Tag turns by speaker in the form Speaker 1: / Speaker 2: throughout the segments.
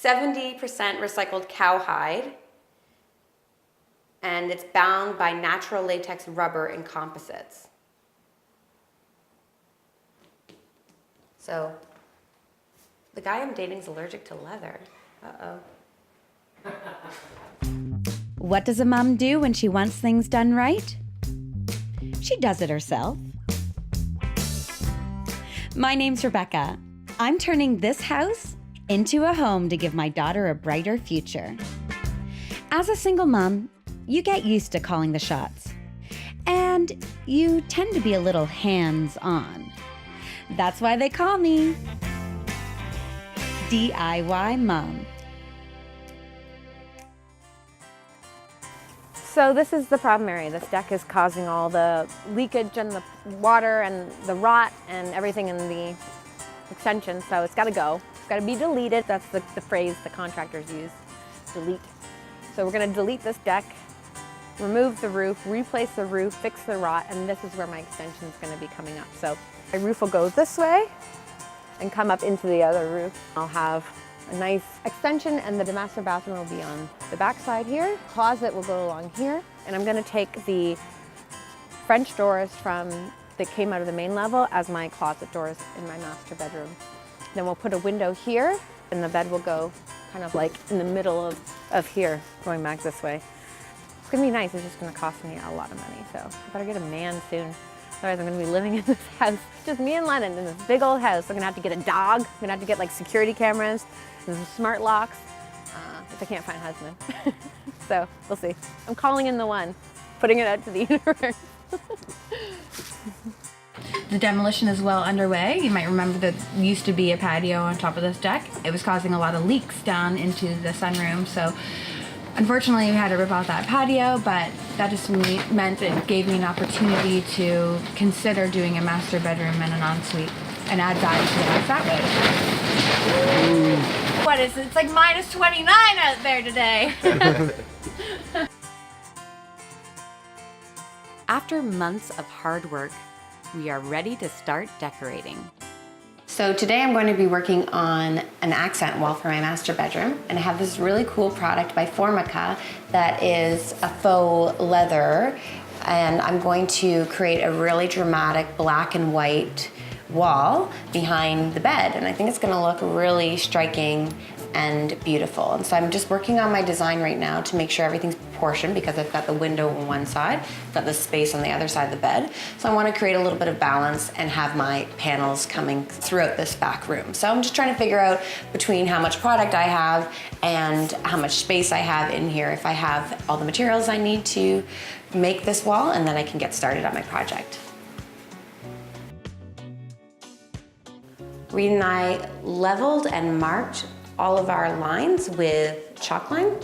Speaker 1: 70% recycled cowhide, and it's bound by natural latex rubber and composites. So, the guy I'm dating is allergic to leather. Uh-oh.
Speaker 2: What does a mom do when she wants things done right? She does it herself. My name's Rebekah. I'm turning this house into a home to give my daughter a brighter future. As a single mom, you get used to calling the shots. And you tend to be a little hands-on. That's why they call me DIY Mom.
Speaker 3: So this is the problem area. This deck is causing all the leakage and the water and the rot and everything in the extension, so it's got to go. It's got to be deleted. That's the phrase the contractors use, delete. So we're going to delete this deck, remove the roof, replace the roof, fix the rot, and this is where my extension is going to be coming up. So my roof will go this way and come up into the other roof. I'll have a nice extension, and the master bathroom will be on the back side here. Closet will go along here, and I'm going to take the French doors that came out of the main level as my closet doors in my master bedroom. Then we'll put a window here, and the bed will go kind of like in the middle of here, going back this way. It's going to be nice. It's just going to cost me a lot of money, so I better get a man soon. Otherwise, I'm going to be living in this house, just me and Lennon in this big old house. I'm going to have to get a dog. I'm going to have to get like security cameras and some smart locks if I can't find a husband. So we'll see. I'm calling in the one, putting it out to the universe.
Speaker 4: The demolition is well underway. You might remember that used to be a patio on top of this deck. It was causing a lot of leaks down into the sunroom, so unfortunately we had to rip out that patio, but that just meant it gave me an opportunity to consider doing a master bedroom and an ensuite and add value to the house that way. What is it? It's like minus 29 out there today.
Speaker 2: After months of hard work, we are ready to start decorating.
Speaker 1: So today I'm going to be working on an accent wall for my master bedroom, and I have this really cool product by Formica that is a faux leather, and I'm going to create a really dramatic black and white wall behind the bed, and I think it's going to look really striking and beautiful. And so I'm just working on my design right now to make sure everything's proportioned, because I've got the window on one side, I've got the space on the other side of the bed. So I want to create a little bit of balance and have my panels coming throughout this back room. So I'm just trying to figure out between how much product I have and how much space I have in here, if I have all the materials I need to make this wall, and then I can get started on my project. Reed and I leveled and marked all of our lines with chalk line.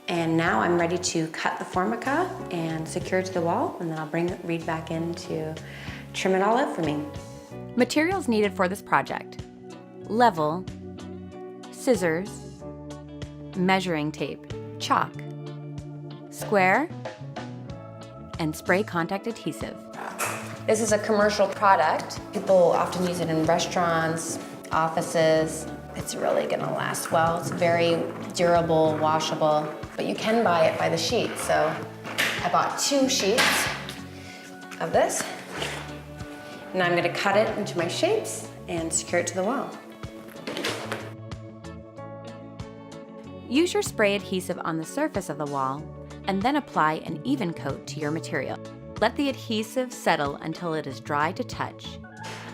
Speaker 1: And now I'm ready to cut the Formica and secure it to the wall, and then I'll bring Reed back in to trim it all out for me.
Speaker 2: Materials needed for this project: level, scissors, measuring tape, chalk, square, and spray contact adhesive.
Speaker 1: This is a commercial product. People often use it in restaurants, offices. It's really gonna last well. It's very durable, washable, but you can buy it by the sheet. So I bought 2 sheets of this, and I'm gonna cut it into my shapes and secure it to the wall.
Speaker 2: Use your spray adhesive on the surface of the wall, and then apply an even coat to your material. Let the adhesive settle until it is dry to touch.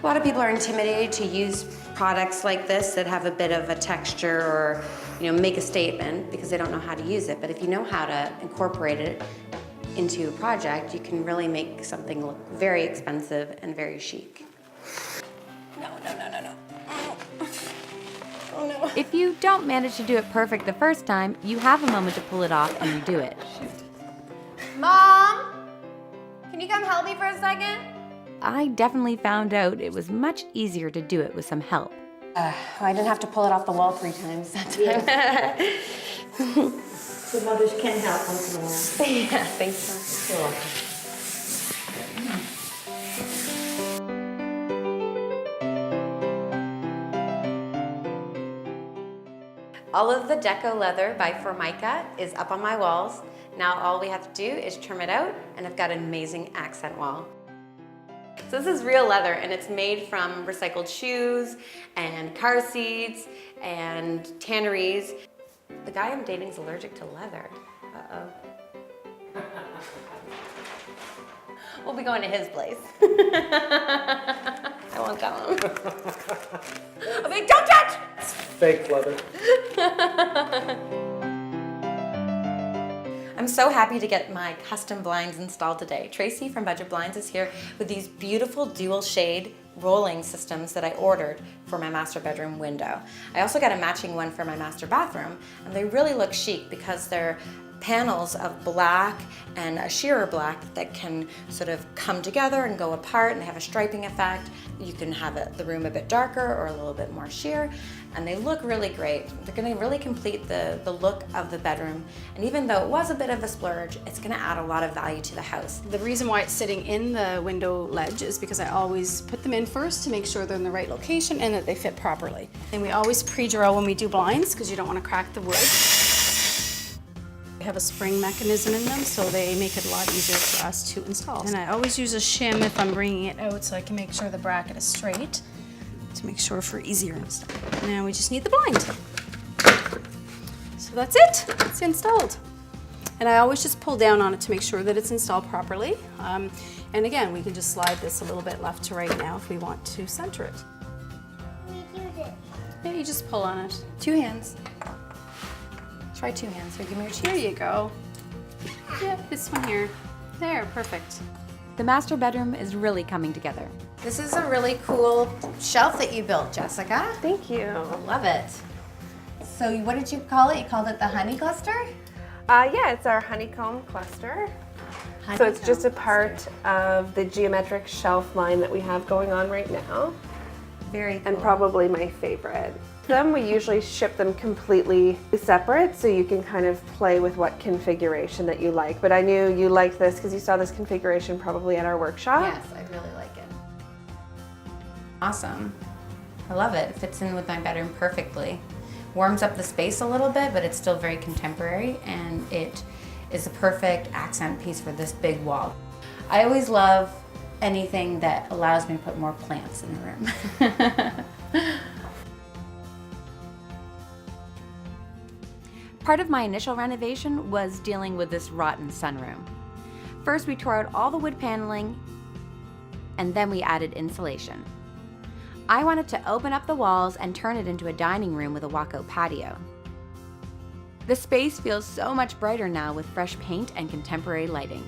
Speaker 1: A lot of people are intimidated to use products like this that have a bit of a texture or, make a statement because they don't know how to use it. But if you know how to incorporate it into a project, you can really make something look very expensive and very chic. No. Oh no.
Speaker 2: If you don't manage to do it perfect the first time, you have a moment to pull it off and redo it.
Speaker 1: Mom, can you come help me for a second?
Speaker 2: I definitely found out it was much easier to do it with some help.
Speaker 1: I didn't have to pull it off the wall 3 times that time.
Speaker 5: So mothers can help once in a while.
Speaker 1: Yeah, thanks, Mom.
Speaker 5: You're welcome.
Speaker 1: All of the Deco Leather by Formica is up on my walls. Now all we have to do is trim it out, and I've got an amazing accent wall. So this is real leather, and it's made from recycled shoes and car seats and tanneries. The guy I'm dating is allergic to leather. Uh-oh. We'll be going to his place. I won't tell him. I'll be like, don't touch!
Speaker 6: It's fake leather.
Speaker 1: I'm so happy to get my custom blinds installed today. Tracy from Budget Blinds is here with these beautiful dual shade rolling systems that I ordered for my master bedroom window. I also got a matching one for my master bathroom, and they really look chic because they're panels of black and a shearer black that can sort of come together and go apart, and they have a striping effect. You can have the room a bit darker or a little bit more sheer, and they look really great. They're going to really complete the look of the bedroom, and even though it was a bit of a splurge, it's going to add a lot of value to the house.
Speaker 7: The reason why it's sitting in the window ledge is because I always put them in first to make sure they're in the right location and that they fit properly. And we always pre-drill when we do blinds because you don't want to crack the wood. We have a spring mechanism in them, so they make it a lot easier for us to install. And I always use a shim if I'm bringing it out so I can make sure the bracket is straight to make sure for easier install. Now we just need the blind. So that's it, it's installed. And I always just pull down on it to make sure that it's installed properly. And again, we can just slide this a little bit left to right now if we want to center it. Yeah, you just pull on it.
Speaker 1: 2 hands. Try 2 hands. Here, give me your cheeks.
Speaker 7: There you go. Yeah, this one here. There, perfect.
Speaker 2: The master bedroom is really coming together.
Speaker 1: This is a really cool shelf that you built, Jessica.
Speaker 3: Thank you.
Speaker 1: I love it. So what did you call it? You called it the honey cluster?
Speaker 8: Yeah, it's our honeycomb cluster. So it's just a part of the geometric shelf line that we have going on right now.
Speaker 1: Very cool.
Speaker 8: And probably my favorite. We usually ship them completely separate so you can kind of play with what configuration that you like. But I knew you liked this because you saw this configuration probably at our workshop.
Speaker 1: Yes, I really like it. Awesome. I love it. It fits in with my bedroom perfectly. Warms up the space a little bit, but it's still very contemporary, and it is a perfect accent piece for this big wall. I always love anything that allows me to put more plants in the room.
Speaker 2: Part of my initial renovation was dealing with this rotten sunroom. First, we tore out all the wood paneling, and then we added insulation. I wanted to open up the walls and turn it into a dining room with a walkout patio. The space feels so much brighter now with fresh paint and contemporary lighting.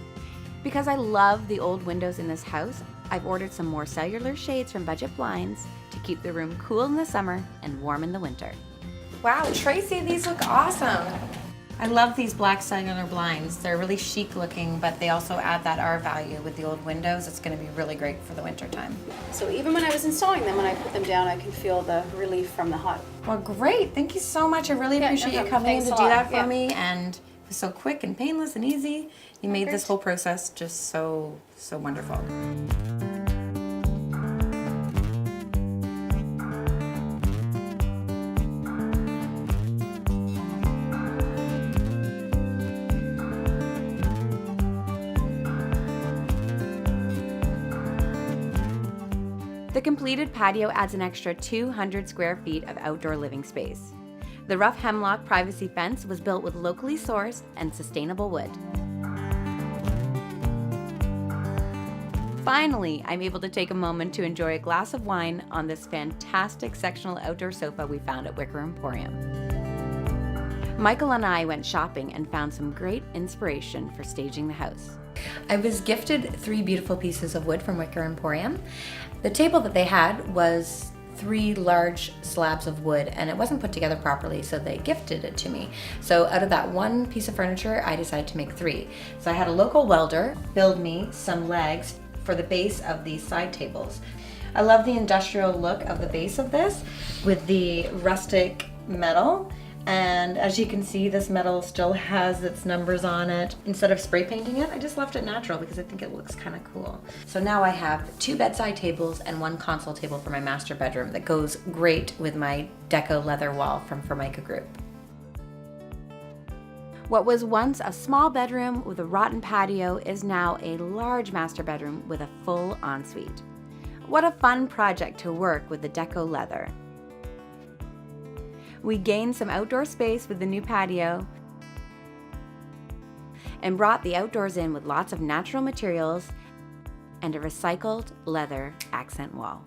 Speaker 2: Because I love the old windows in this house, I've ordered some more cellular shades from Budget Blinds to keep the room cool in the summer and warm in the winter.
Speaker 1: Wow, Tracy, these look awesome. I love these black cellular blinds. They're really chic looking, but they also add that R value with the old windows. It's going to be really great for the winter time.
Speaker 7: So even when I was installing them, when I put them down, I can feel the relief from the hot.
Speaker 1: Well, great. Thank you so much. I really appreciate you coming in to do that for me. And it was so quick and painless and easy. You made this whole process just so wonderful.
Speaker 2: The completed patio adds an extra 200 square feet of outdoor living space. The rough hemlock privacy fence was built with locally sourced and sustainable wood. Finally, I'm able to take a moment to enjoy a glass of wine on this fantastic sectional outdoor sofa we found at Wicker Emporium. Michael and I went shopping and found some great inspiration for staging the house.
Speaker 1: I was gifted 3 beautiful pieces of wood from Wicker Emporium. The table that they had was 3 large slabs of wood, and it wasn't put together properly, so they gifted it to me. So out of that 1 piece of furniture, I decided to make 3. So I had a local welder build me some legs for the base of these side tables. I love the industrial look of the base of this with the rustic metal. And as you can see, this metal still has its numbers on it. Instead of spray painting it, I just left it natural because I think it looks kind of cool. So now I have 2 bedside tables and 1 console table for my master bedroom that goes great with my Deco Leather wall from Formica Group.
Speaker 2: What was once a small bedroom with a rotten patio is now a large master bedroom with a full ensuite. What a fun project to work with the Deco Leather. We gained some outdoor space with the new patio and brought the outdoors in with lots of natural materials and a recycled leather accent wall.